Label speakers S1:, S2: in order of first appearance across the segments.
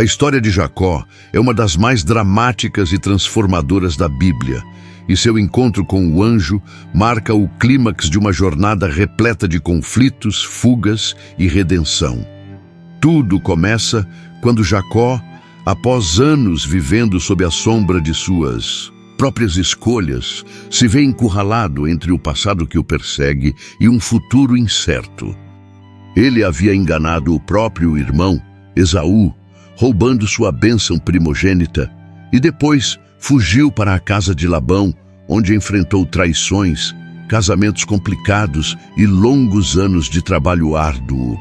S1: A história de Jacó é uma das mais dramáticas e transformadoras da Bíblia, e seu encontro com o anjo marca o clímax de uma jornada repleta de conflitos, fugas e redenção. Tudo começa quando Jacó, após anos vivendo sob a sombra de suas próprias escolhas, se vê encurralado entre o passado que o persegue e um futuro incerto. Ele havia enganado o próprio irmão, Esaú, roubando sua bênção primogênita, e depois fugiu para a casa de Labão, onde enfrentou traições, casamentos complicados e longos anos de trabalho árduo.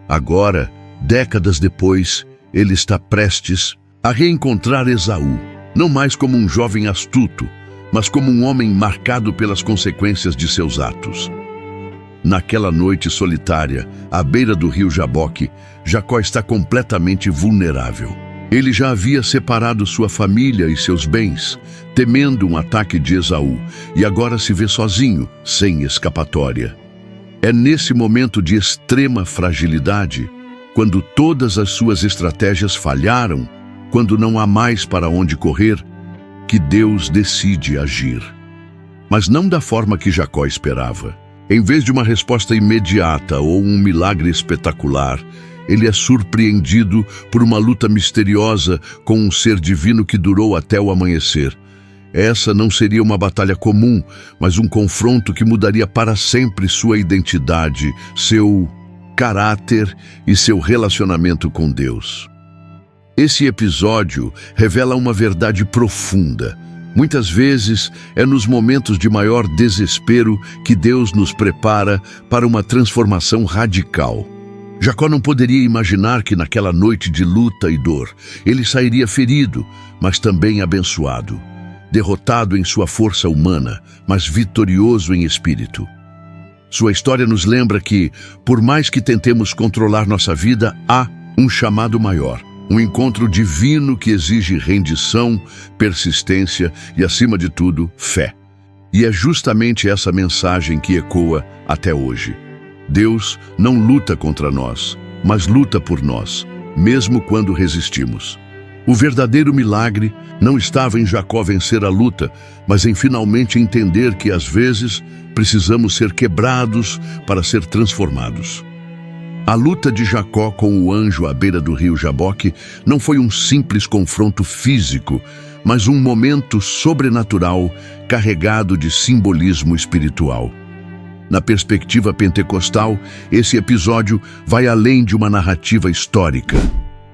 S1: Agora, décadas depois, ele está prestes a reencontrar Esaú, não mais como um jovem astuto, mas como um homem marcado pelas consequências de seus atos. Naquela noite solitária, à beira do rio Jaboque, Jacó está completamente vulnerável. Ele já havia separado sua família e seus bens, temendo um ataque de Esaú, e agora se vê sozinho, sem escapatória. É nesse momento de extrema fragilidade, quando todas as suas estratégias falharam, quando não há mais para onde correr, que Deus decide agir. Mas não da forma que Jacó esperava. Em vez de uma resposta imediata ou um milagre espetacular, ele é surpreendido por uma luta misteriosa com um ser divino que durou até o amanhecer. Essa não seria uma batalha comum, mas um confronto que mudaria para sempre sua identidade, seu caráter e seu relacionamento com Deus. Esse episódio revela uma verdade profunda. Muitas vezes é nos momentos de maior desespero que Deus nos prepara para uma transformação radical. Jacó não poderia imaginar que naquela noite de luta e dor, ele sairia ferido, mas também abençoado, derrotado em sua força humana, mas vitorioso em espírito. Sua história nos lembra que, por mais que tentemos controlar nossa vida, há um chamado maior, um encontro divino que exige rendição, persistência e, acima de tudo, fé. E é justamente essa mensagem que ecoa até hoje. Deus não luta contra nós, mas luta por nós, mesmo quando resistimos. O verdadeiro milagre não estava em Jacó vencer a luta, mas em finalmente entender que, às vezes, precisamos ser quebrados para ser transformados. A luta de Jacó com o anjo à beira do rio Jaboque não foi um simples confronto físico, mas um momento sobrenatural carregado de simbolismo espiritual. Na perspectiva pentecostal, esse episódio vai além de uma narrativa histórica.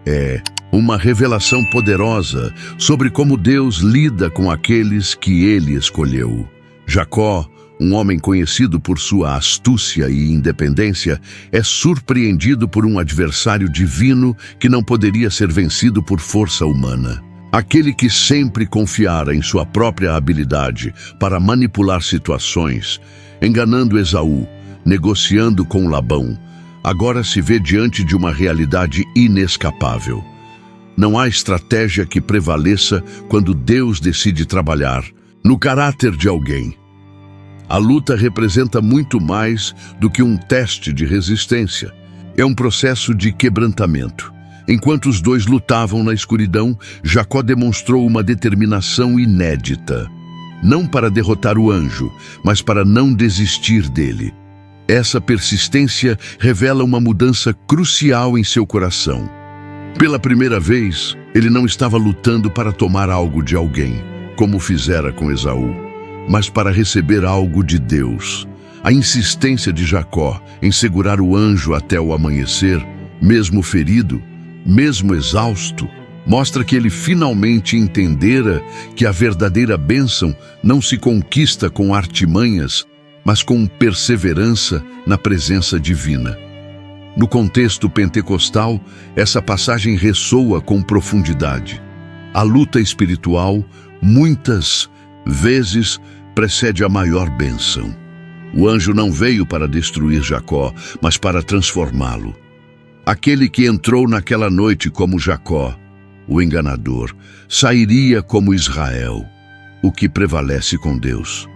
S1: É uma revelação poderosa sobre como Deus lida com aqueles que ele escolheu. Jacó, um homem conhecido por sua astúcia e independência, é surpreendido por um adversário divino que não poderia ser vencido por força humana. Aquele que sempre confiara em sua própria habilidade para manipular situações, enganando Esaú, negociando com Labão, agora se vê diante de uma realidade inescapável. Não há estratégia que prevaleça quando Deus decide trabalhar no caráter de alguém. A luta representa muito mais do que um teste de resistência. É um processo de quebrantamento. Enquanto os dois lutavam na escuridão, Jacó demonstrou uma determinação inédita. Não para derrotar o anjo, mas para não desistir dele. Essa persistência revela uma mudança crucial em seu coração. Pela primeira vez, ele não estava lutando para tomar algo de alguém, como fizera com Esaú, mas para receber algo de Deus. A insistência de Jacó em segurar o anjo até o amanhecer, mesmo ferido, mesmo exausto, mostra que ele finalmente entendera que a verdadeira bênção não se conquista com artimanhas, mas com perseverança na presença divina. No contexto pentecostal, essa passagem ressoa com profundidade. A luta espiritual, muitas vezes, precede a maior bênção. O anjo não veio para destruir Jacó, mas para transformá-lo. Aquele que entrou naquela noite como Jacó, o enganador, sairia como Israel, o que prevalece com Deus.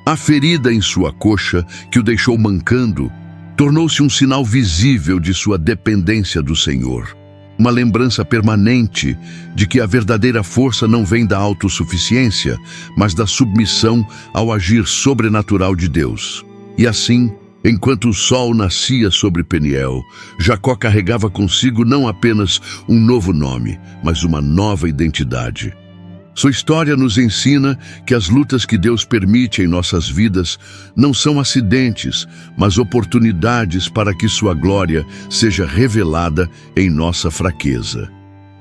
S1: A ferida em sua coxa, que o deixou mancando, tornou-se um sinal visível de sua dependência do Senhor. uma lembrança permanente de que a verdadeira força não vem da autossuficiência, mas da submissão ao agir sobrenatural de Deus. E assim, enquanto o sol nascia sobre Peniel, Jacó carregava consigo não apenas um novo nome, mas uma nova identidade. Sua história nos ensina que as lutas que Deus permite em nossas vidas não são acidentes, mas oportunidades para que sua glória seja revelada em nossa fraqueza.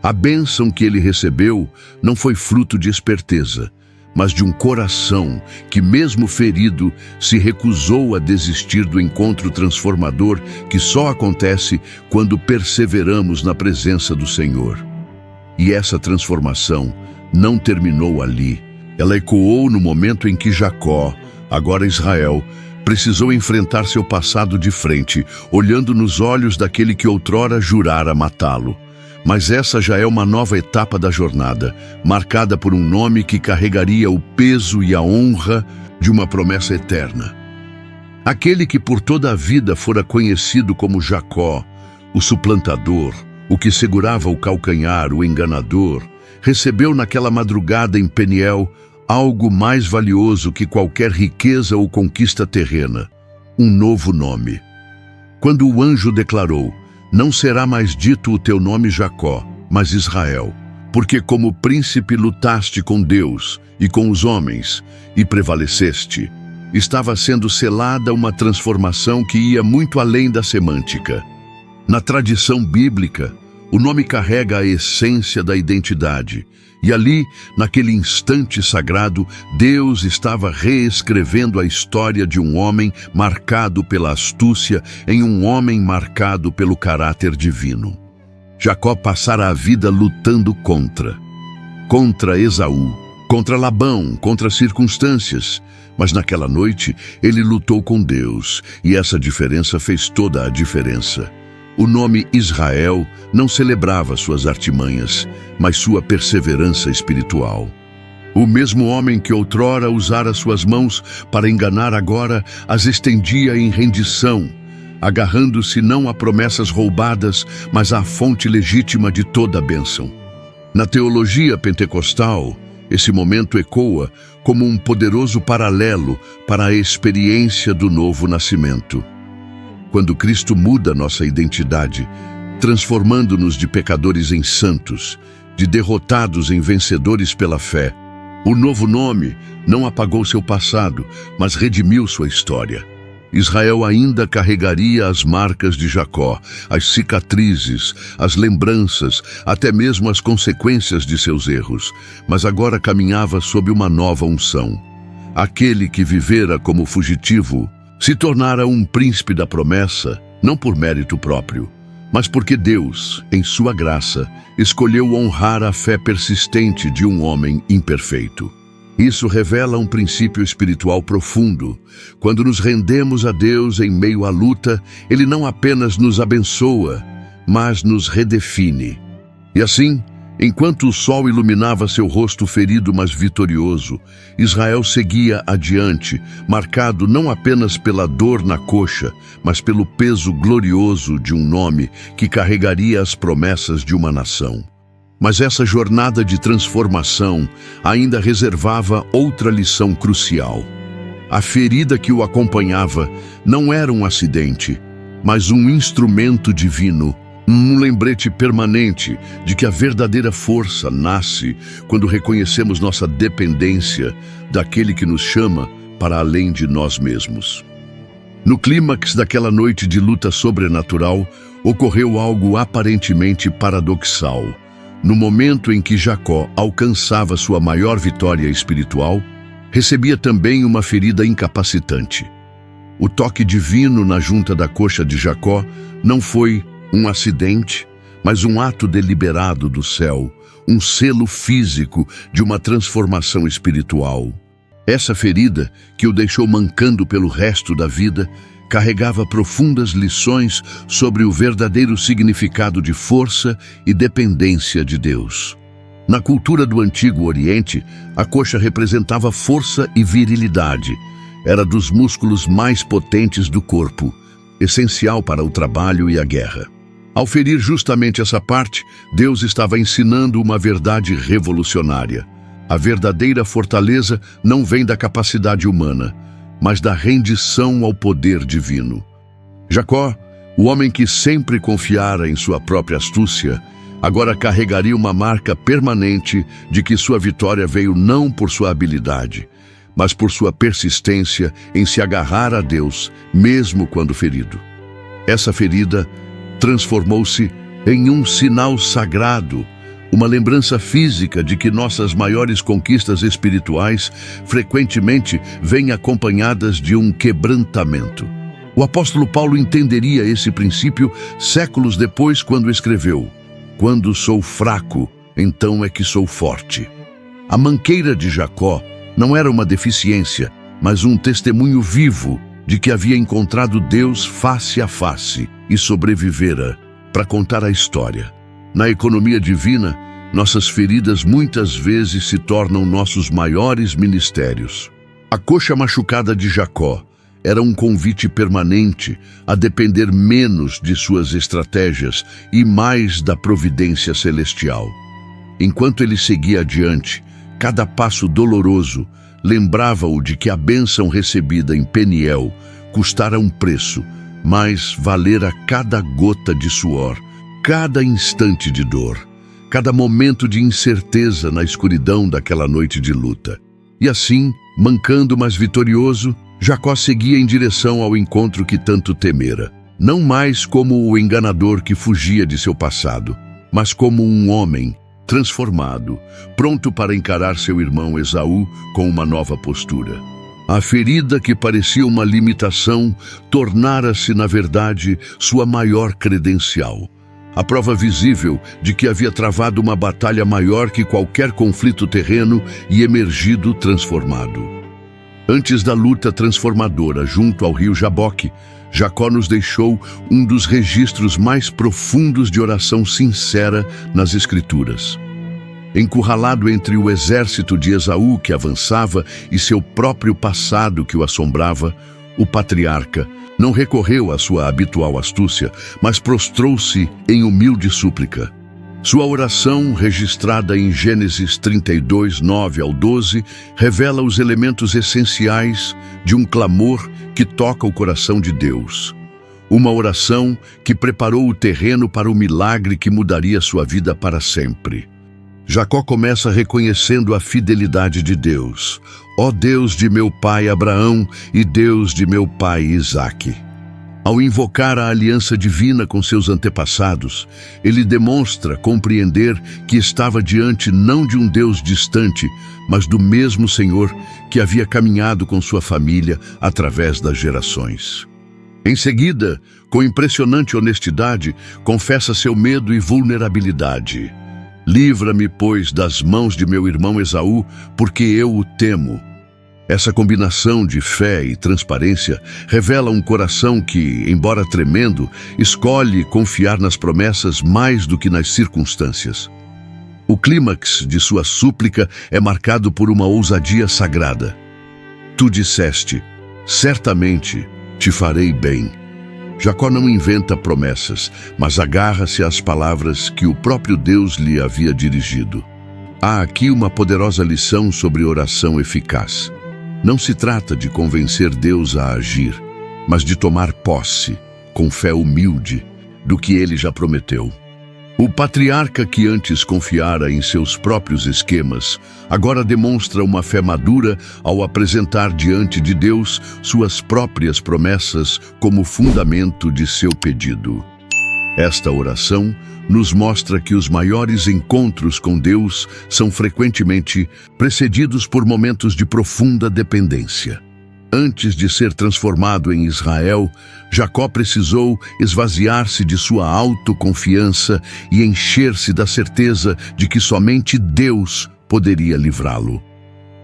S1: A bênção que ele recebeu não foi fruto de esperteza, mas de um coração que, mesmo ferido, se recusou a desistir do encontro transformador que só acontece quando perseveramos na presença do Senhor. E essa transformação não terminou ali. Ela ecoou no momento em que Jacó, agora Israel, precisou enfrentar seu passado de frente, olhando nos olhos daquele que outrora jurara matá-lo. Mas essa já é uma nova etapa da jornada, marcada por um nome que carregaria o peso e a honra de uma promessa eterna. Aquele que por toda a vida fora conhecido como Jacó, o suplantador, o que segurava o calcanhar, o enganador, recebeu naquela madrugada em Peniel algo mais valioso que qualquer riqueza ou conquista terrena: um novo nome. Quando o anjo declarou: "Não será mais dito o teu nome Jacó, mas Israel, porque como príncipe lutaste com Deus e com os homens e prevaleceste", estava sendo selada uma transformação que ia muito além da semântica. Na tradição bíblica, o nome carrega a essência da identidade, e ali, naquele instante sagrado, Deus estava reescrevendo a história de um homem marcado pela astúcia em um homem marcado pelo caráter divino. Jacó passara a vida lutando contra Esaú, contra Labão, contra circunstâncias, mas naquela noite ele lutou com Deus, e essa diferença fez toda a diferença. O nome Israel não celebrava suas artimanhas, mas sua perseverança espiritual. O mesmo homem que outrora usara suas mãos para enganar agora as estendia em rendição, agarrando-se não a promessas roubadas, mas à fonte legítima de toda a bênção. Na teologia pentecostal, esse momento ecoa como um poderoso paralelo para a experiência do novo nascimento. Quando Cristo muda nossa identidade, transformando-nos de pecadores em santos, de derrotados em vencedores pela fé, o novo nome não apagou seu passado, mas redimiu sua história. Israel ainda carregaria as marcas de Jacó, as cicatrizes, as lembranças, até mesmo as consequências de seus erros, mas agora caminhava sob uma nova unção. Aquele que vivera como fugitivo se tornara um príncipe da promessa, não por mérito próprio, mas porque Deus, em sua graça, escolheu honrar a fé persistente de um homem imperfeito. Isso revela um princípio espiritual profundo. Quando nos rendemos a Deus em meio à luta, Ele não apenas nos abençoa, mas nos redefine. E assim, enquanto o sol iluminava seu rosto ferido, mas vitorioso, Israel seguia adiante, marcado não apenas pela dor na coxa, mas pelo peso glorioso de um nome que carregaria as promessas de uma nação. Mas essa jornada de transformação ainda reservava outra lição crucial. A ferida que o acompanhava não era um acidente, mas um instrumento divino, um lembrete permanente de que a verdadeira força nasce quando reconhecemos nossa dependência daquele que nos chama para além de nós mesmos. No clímax daquela noite de luta sobrenatural, ocorreu algo aparentemente paradoxal. No momento em que Jacó alcançava sua maior vitória espiritual, recebia também uma ferida incapacitante. O toque divino na junta da coxa de Jacó não foi um acidente, mas um ato deliberado do céu, um selo físico de uma transformação espiritual. Essa ferida, que o deixou mancando pelo resto da vida, carregava profundas lições sobre o verdadeiro significado de força e dependência de Deus. Na cultura do Antigo Oriente, a coxa representava força e virilidade. Era dos músculos mais potentes do corpo, essencial para o trabalho e a guerra. Ao ferir justamente essa parte, Deus estava ensinando uma verdade revolucionária. A verdadeira fortaleza não vem da capacidade humana, mas da rendição ao poder divino. Jacó, o homem que sempre confiara em sua própria astúcia, agora carregaria uma marca permanente de que sua vitória veio não por sua habilidade, mas por sua persistência em se agarrar a Deus, mesmo quando ferido. Essa ferida transformou-se em um sinal sagrado, uma lembrança física de que nossas maiores conquistas espirituais frequentemente vêm acompanhadas de um quebrantamento. O apóstolo Paulo entenderia esse princípio séculos depois quando escreveu: "Quando sou fraco, então é que sou forte." A manqueira de Jacó não era uma deficiência, mas um testemunho vivo de que havia encontrado Deus face a face e sobrevivera para contar a história. Na economia divina, nossas feridas muitas vezes se tornam nossos maiores ministérios. A coxa machucada de Jacó era um convite permanente a depender menos de suas estratégias e mais da providência celestial. Enquanto ele seguia adiante, cada passo doloroso lembrava-o de que a bênção recebida em Peniel custara um preço, mas valera cada gota de suor, cada instante de dor, cada momento de incerteza na escuridão daquela noite de luta. E assim, mancando mas vitorioso, Jacó seguia em direção ao encontro que tanto temera, não mais como o enganador que fugia de seu passado, mas como um homem transformado, pronto para encarar seu irmão Esaú com uma nova postura. A ferida que parecia uma limitação tornara-se, na verdade, sua maior credencial. A prova visível de que havia travado uma batalha maior que qualquer conflito terreno e emergido transformado. Antes da luta transformadora junto ao rio Jaboque, Jacó nos deixou um dos registros mais profundos de oração sincera nas Escrituras. Encurralado entre o exército de Esaú que avançava e seu próprio passado que o assombrava, o patriarca não recorreu à sua habitual astúcia, mas prostrou-se em humilde súplica. Sua oração, registrada em Gênesis 32, 9 ao 12, revela os elementos essenciais de um clamor que toca o coração de Deus. Uma oração que preparou o terreno para o milagre que mudaria sua vida para sempre. Jacó começa reconhecendo a fidelidade de Deus. Ó Deus de meu pai Abraão e Deus de meu pai Isaque. Ao invocar a aliança divina com seus antepassados, ele demonstra compreender que estava diante não de um Deus distante, mas do mesmo Senhor que havia caminhado com sua família através das gerações. Em seguida, com impressionante honestidade, confessa seu medo e vulnerabilidade. Livra-me, pois, das mãos de meu irmão Esaú, porque eu o temo. Essa combinação de fé e transparência revela um coração que, embora tremendo, escolhe confiar nas promessas mais do que nas circunstâncias. O clímax de sua súplica é marcado por uma ousadia sagrada. Tu disseste, certamente te farei bem. Jacó não inventa promessas, mas agarra-se às palavras que o próprio Deus lhe havia dirigido. Há aqui uma poderosa lição sobre oração eficaz. Não se trata de convencer Deus a agir, mas de tomar posse, com fé humilde, do que ele já prometeu. O patriarca que antes confiara em seus próprios esquemas, agora demonstra uma fé madura ao apresentar diante de Deus suas próprias promessas como fundamento de seu pedido. Esta oração nos mostra que os maiores encontros com Deus são frequentemente precedidos por momentos de profunda dependência. Antes de ser transformado em Israel, Jacó precisou esvaziar-se de sua autoconfiança e encher-se da certeza de que somente Deus poderia livrá-lo.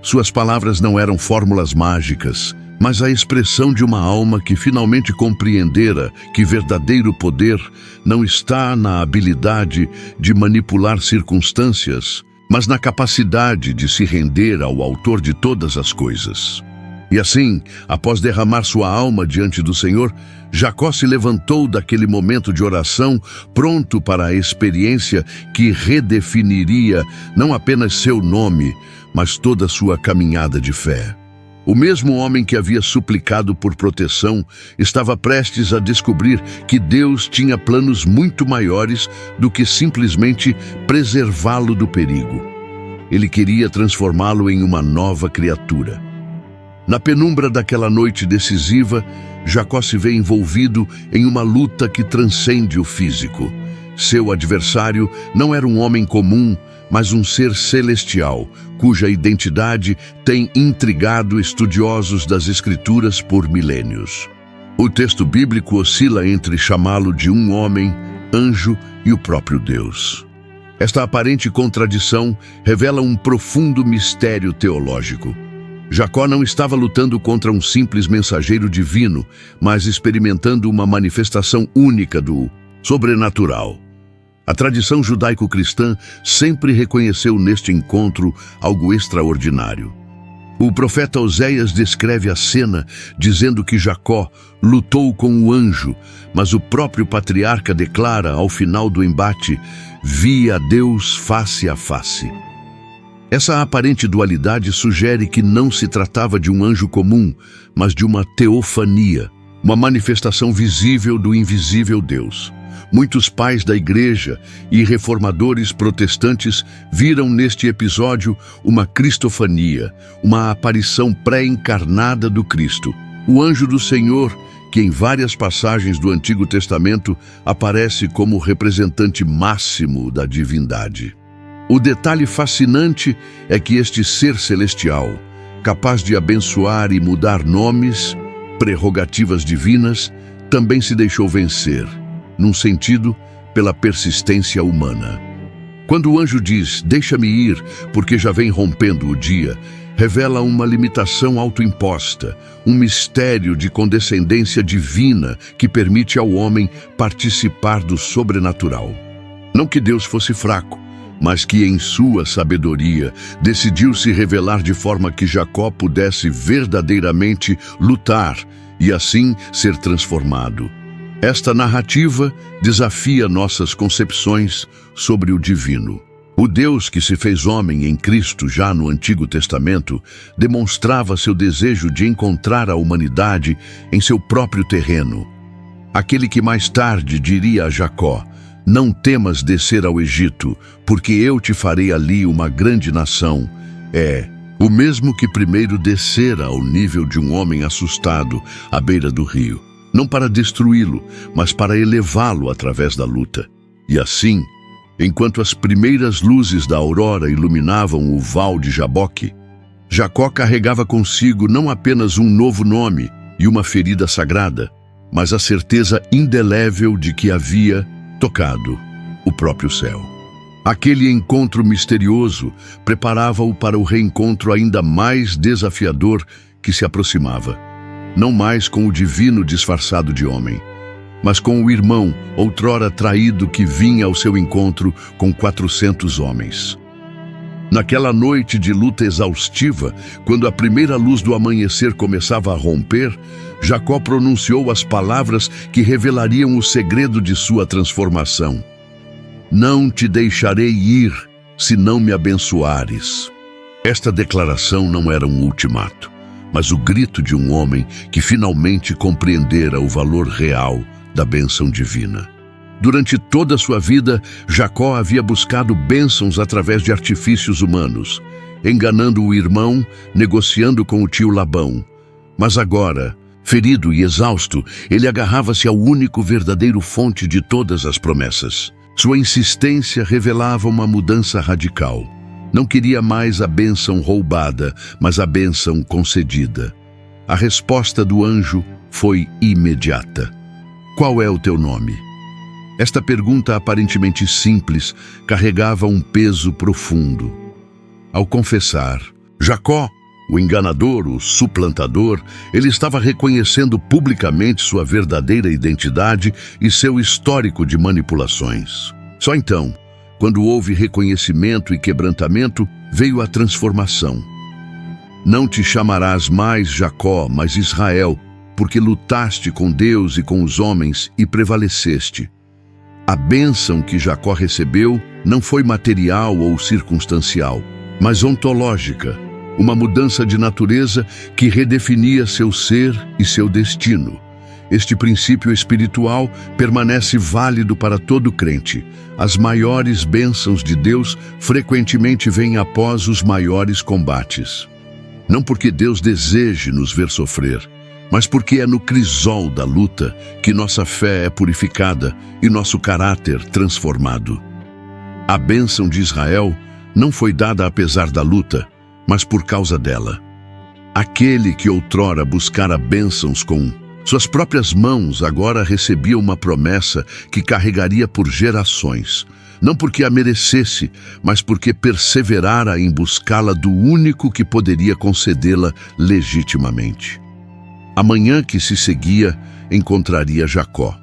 S1: Suas palavras não eram fórmulas mágicas, mas a expressão de uma alma que finalmente compreendera que verdadeiro poder não está na habilidade de manipular circunstâncias, mas na capacidade de se render ao Autor de todas as coisas. E assim, após derramar sua alma diante do Senhor, Jacó se levantou daquele momento de oração, pronto para a experiência que redefiniria não apenas seu nome, mas toda a sua caminhada de fé. O mesmo homem que havia suplicado por proteção estava prestes a descobrir que Deus tinha planos muito maiores do que simplesmente preservá-lo do perigo. Ele queria transformá-lo em uma nova criatura. Na penumbra daquela noite decisiva, Jacó se vê envolvido em uma luta que transcende o físico. Seu adversário não era um homem comum, mas um ser celestial, cuja identidade tem intrigado estudiosos das Escrituras por milênios. O texto bíblico oscila entre chamá-lo de um homem, anjo e o próprio Deus. Esta aparente contradição revela um profundo mistério teológico. Jacó não estava lutando contra um simples mensageiro divino, mas experimentando uma manifestação única do sobrenatural. A tradição judaico-cristã sempre reconheceu neste encontro algo extraordinário. O profeta Oséias descreve a cena dizendo que Jacó lutou com o anjo, mas o próprio patriarca declara ao final do embate: "Vi a Deus face a face". Essa aparente dualidade sugere que não se tratava de um anjo comum, mas de uma teofania, uma manifestação visível do invisível Deus. Muitos pais da igreja e reformadores protestantes viram neste episódio uma cristofania, uma aparição pré-encarnada do Cristo. O anjo do Senhor, que em várias passagens do Antigo Testamento aparece como representante máximo da divindade. O detalhe fascinante é que este ser celestial, capaz de abençoar e mudar nomes, prerrogativas divinas, também se deixou vencer, num sentido, pela persistência humana. Quando o anjo diz, "Deixa-me ir, porque já vem rompendo o dia", revela uma limitação autoimposta, um mistério de condescendência divina que permite ao homem participar do sobrenatural. Não que Deus fosse fraco, mas que em sua sabedoria decidiu se revelar de forma que Jacó pudesse verdadeiramente lutar e assim ser transformado. Esta narrativa desafia nossas concepções sobre o divino. O Deus que se fez homem em Cristo já no Antigo Testamento demonstrava seu desejo de encontrar a humanidade em seu próprio terreno. Aquele que mais tarde diria a Jacó: "Não temas descer ao Egito, porque eu te farei ali uma grande nação", é o mesmo que primeiro descera ao nível de um homem assustado à beira do rio. Não para destruí-lo, mas para elevá-lo através da luta. E assim, enquanto as primeiras luzes da aurora iluminavam o val de Jaboque, Jacó carregava consigo não apenas um novo nome e uma ferida sagrada, mas a certeza indelével de que havia tocado o próprio céu. Aquele encontro misterioso preparava-o para o reencontro ainda mais desafiador que se aproximava. Não mais com o divino disfarçado de homem, mas com o irmão outrora traído que vinha ao seu encontro com 400 homens. Naquela noite de luta exaustiva, quando a primeira luz do amanhecer começava a romper, Jacó pronunciou as palavras que revelariam o segredo de sua transformação. "Não te deixarei ir, se não me abençoares". Esta declaração não era um ultimato, mas o grito de um homem que finalmente compreendera o valor real da bênção divina. Durante toda a sua vida, Jacó havia buscado bênçãos através de artifícios humanos, enganando o irmão, negociando com o tio Labão. Mas agora, ferido e exausto, ele agarrava-se ao único verdadeiro fonte de todas as promessas. Sua insistência revelava uma mudança radical. Não queria mais a bênção roubada, mas a bênção concedida. A resposta do anjo foi imediata. "Qual é o teu nome?" Esta pergunta aparentemente simples carregava um peso profundo. Ao confessar, Jacó, o enganador, o suplantador, ele estava reconhecendo publicamente sua verdadeira identidade e seu histórico de manipulações. Só então, quando houve reconhecimento e quebrantamento, veio a transformação. "Não te chamarás mais Jacó, mas Israel, porque lutaste com Deus e com os homens e prevaleceste. A bênção que Jacó recebeu não foi material ou circunstancial, mas ontológica, uma mudança de natureza que redefinia seu ser e seu destino. Este princípio espiritual permanece válido para todo crente. As maiores bênçãos de Deus frequentemente vêm após os maiores combates. Não porque Deus deseje nos ver sofrer, mas porque é no crisol da luta que nossa fé é purificada e nosso caráter transformado. A bênção de Israel não foi dada apesar da luta, mas por causa dela. Aquele que outrora buscara bênçãos com suas próprias mãos agora recebia uma promessa que carregaria por gerações, não porque a merecesse, mas porque perseverara em buscá-la do único que poderia concedê-la legitimamente. A manhã que se seguia encontraria Jacó,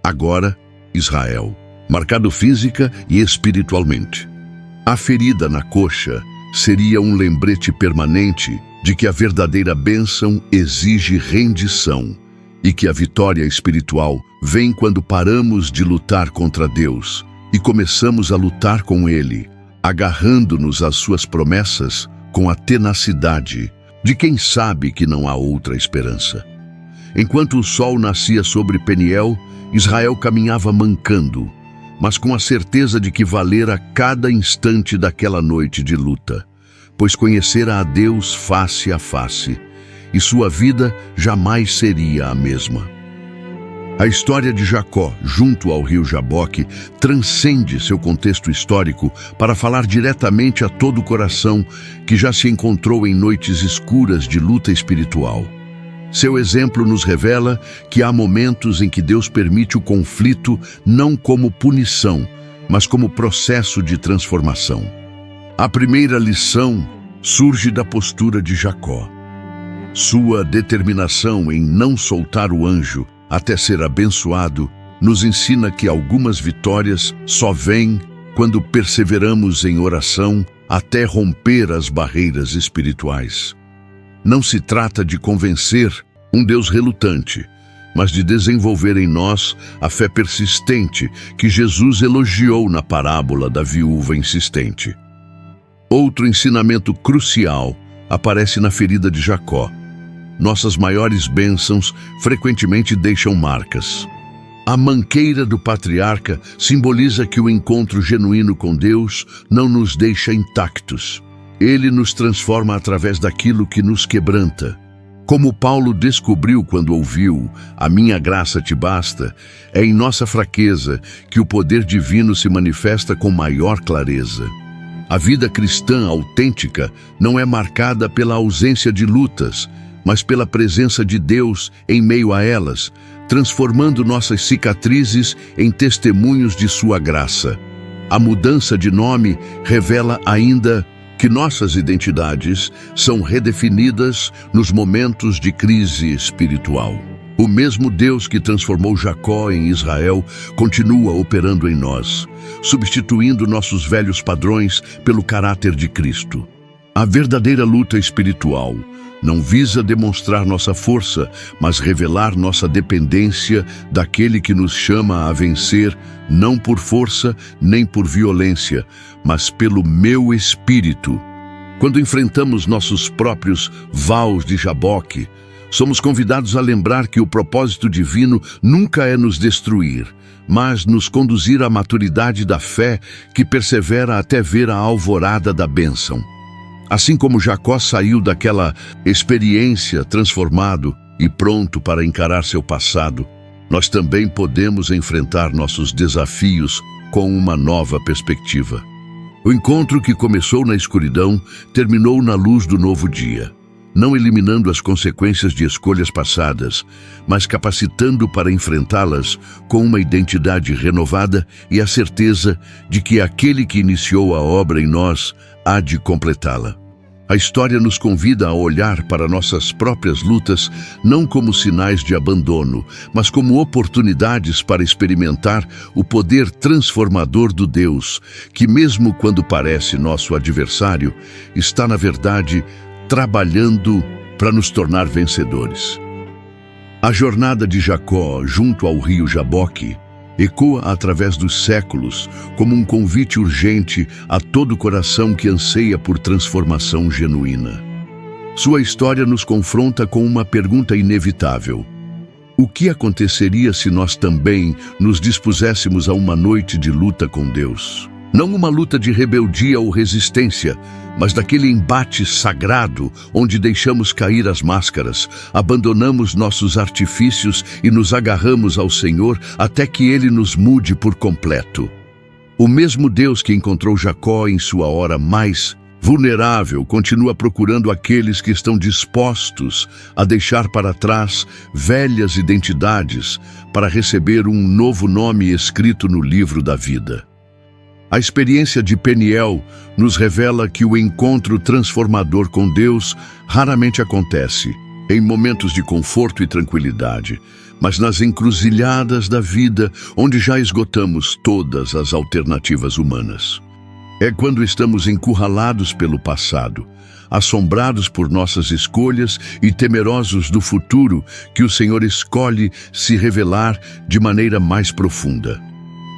S1: agora Israel, marcado física e espiritualmente. A ferida na coxa seria um lembrete permanente de que a verdadeira bênção exige rendição e que a vitória espiritual vem quando paramos de lutar contra Deus e começamos a lutar com Ele, agarrando-nos às suas promessas com a tenacidade de quem sabe que não há outra esperança. Enquanto o sol nascia sobre Peniel, Israel caminhava mancando, mas com a certeza de que valera cada instante daquela noite de luta, pois conhecera a Deus face a face, e sua vida jamais seria a mesma. A história de Jacó, junto ao rio Jaboque, transcende seu contexto histórico para falar diretamente a todo o coração que já se encontrou em noites escuras de luta espiritual. Seu exemplo nos revela que há momentos em que Deus permite o conflito não como punição, mas como processo de transformação. A primeira lição surge da postura de Jacó. Sua determinação em não soltar o anjo até ser abençoado nos ensina que algumas vitórias só vêm quando perseveramos em oração até romper as barreiras espirituais. Não se trata de convencer um Deus relutante, mas de desenvolver em nós a fé persistente que Jesus elogiou na parábola da viúva insistente. Outro ensinamento crucial aparece na ferida de Jacó. Nossas maiores bênçãos frequentemente deixam marcas. A manqueira do patriarca simboliza que o encontro genuíno com Deus não nos deixa intactos. Ele nos transforma através daquilo que nos quebranta. Como Paulo descobriu quando ouviu, "A minha graça te basta", é em nossa fraqueza que o poder divino se manifesta com maior clareza. A vida cristã autêntica não é marcada pela ausência de lutas, mas pela presença de Deus em meio a elas, transformando nossas cicatrizes em testemunhos de sua graça. A mudança de nome revela ainda que nossas identidades são redefinidas nos momentos de crise espiritual. O mesmo Deus que transformou Jacó em Israel continua operando em nós, substituindo nossos velhos padrões pelo caráter de Cristo. A verdadeira luta espiritual não visa demonstrar nossa força, mas revelar nossa dependência daquele que nos chama a vencer, não por força nem por violência, mas pelo meu espírito. Quando enfrentamos nossos próprios vaus de Jaboque, somos convidados a lembrar que o propósito divino nunca é nos destruir, mas nos conduzir à maturidade da fé que persevera até ver a alvorada da bênção. Assim como Jacó saiu daquela experiência transformado e pronto para encarar seu passado, nós também podemos enfrentar nossos desafios com uma nova perspectiva. O encontro que começou na escuridão terminou na luz do novo dia, não eliminando as consequências de escolhas passadas, mas capacitando para enfrentá-las com uma identidade renovada e a certeza de que aquele que iniciou a obra em nós há de completá-la. A história nos convida a olhar para nossas próprias lutas não como sinais de abandono, mas como oportunidades para experimentar o poder transformador do Deus, que mesmo quando parece nosso adversário, está na verdade trabalhando para nos tornar vencedores. A jornada de Jacó junto ao rio Jaboque ecoa através dos séculos como um convite urgente a todo coração que anseia por transformação genuína. Sua história nos confronta com uma pergunta inevitável: o que aconteceria se nós também nos dispuséssemos a uma noite de luta com Deus? Não uma luta de rebeldia ou resistência, mas daquele embate sagrado onde deixamos cair as máscaras, abandonamos nossos artifícios e nos agarramos ao Senhor até que Ele nos mude por completo. O mesmo Deus que encontrou Jacó em sua hora mais vulnerável continua procurando aqueles que estão dispostos a deixar para trás velhas identidades para receber um novo nome escrito no livro da vida. A experiência de Peniel nos revela que o encontro transformador com Deus raramente acontece em momentos de conforto e tranquilidade, mas nas encruzilhadas da vida onde já esgotamos todas as alternativas humanas. É quando estamos encurralados pelo passado, assombrados por nossas escolhas e temerosos do futuro que o Senhor escolhe se revelar de maneira mais profunda.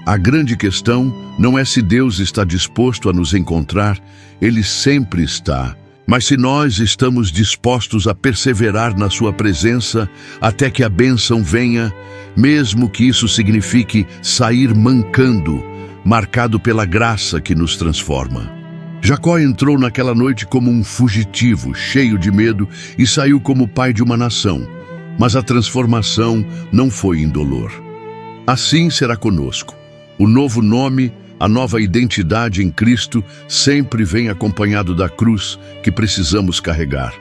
S1: A grande questão não é se Deus está disposto a nos encontrar, Ele sempre está, mas se nós estamos dispostos a perseverar na sua presença até que a bênção venha, mesmo que isso signifique sair mancando, marcado pela graça que nos transforma. Jacó entrou naquela noite como um fugitivo, cheio de medo, e saiu como pai de uma nação, mas a transformação não foi indolor. Assim será conosco. O novo nome, a nova identidade em Cristo sempre vem acompanhado da cruz que precisamos carregar.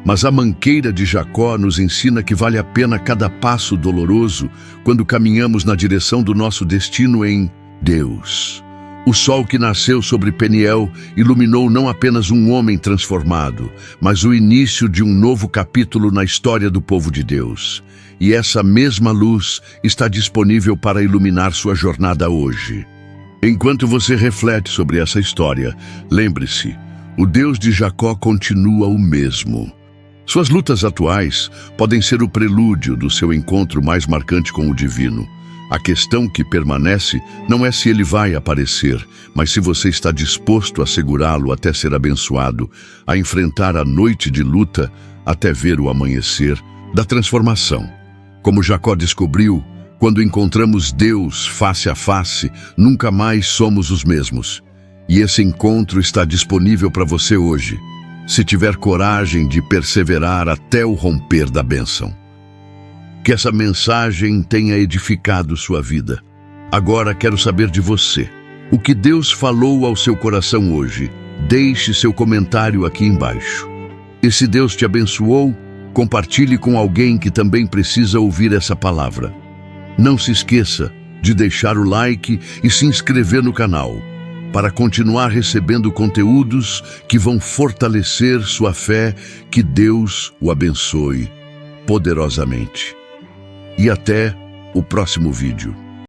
S1: Mas a manqueira de Jacó nos ensina que vale a pena cada passo doloroso quando caminhamos na direção do nosso destino em Deus. O sol que nasceu sobre Peniel iluminou não apenas um homem transformado, mas o início de um novo capítulo na história do povo de Deus. E essa mesma luz está disponível para iluminar sua jornada hoje. Enquanto você reflete sobre essa história, lembre-se, o Deus de Jacó continua o mesmo. Suas lutas atuais podem ser o prelúdio do seu encontro mais marcante com o divino. A questão que permanece não é se ele vai aparecer, mas se você está disposto a segurá-lo até ser abençoado, a enfrentar a noite de luta até ver o amanhecer da transformação. Como Jacó descobriu, quando encontramos Deus face a face, nunca mais somos os mesmos. E esse encontro está disponível para você hoje, se tiver coragem de perseverar até o romper da bênção. Que essa mensagem tenha edificado sua vida. Agora quero saber de você. O que Deus falou ao seu coração hoje? Deixe seu comentário aqui embaixo. E se Deus te abençoou, compartilhe com alguém que também precisa ouvir essa palavra. Não se esqueça de deixar o like e se inscrever no canal para continuar recebendo conteúdos que vão fortalecer sua fé. Que Deus o abençoe poderosamente. E até o próximo vídeo.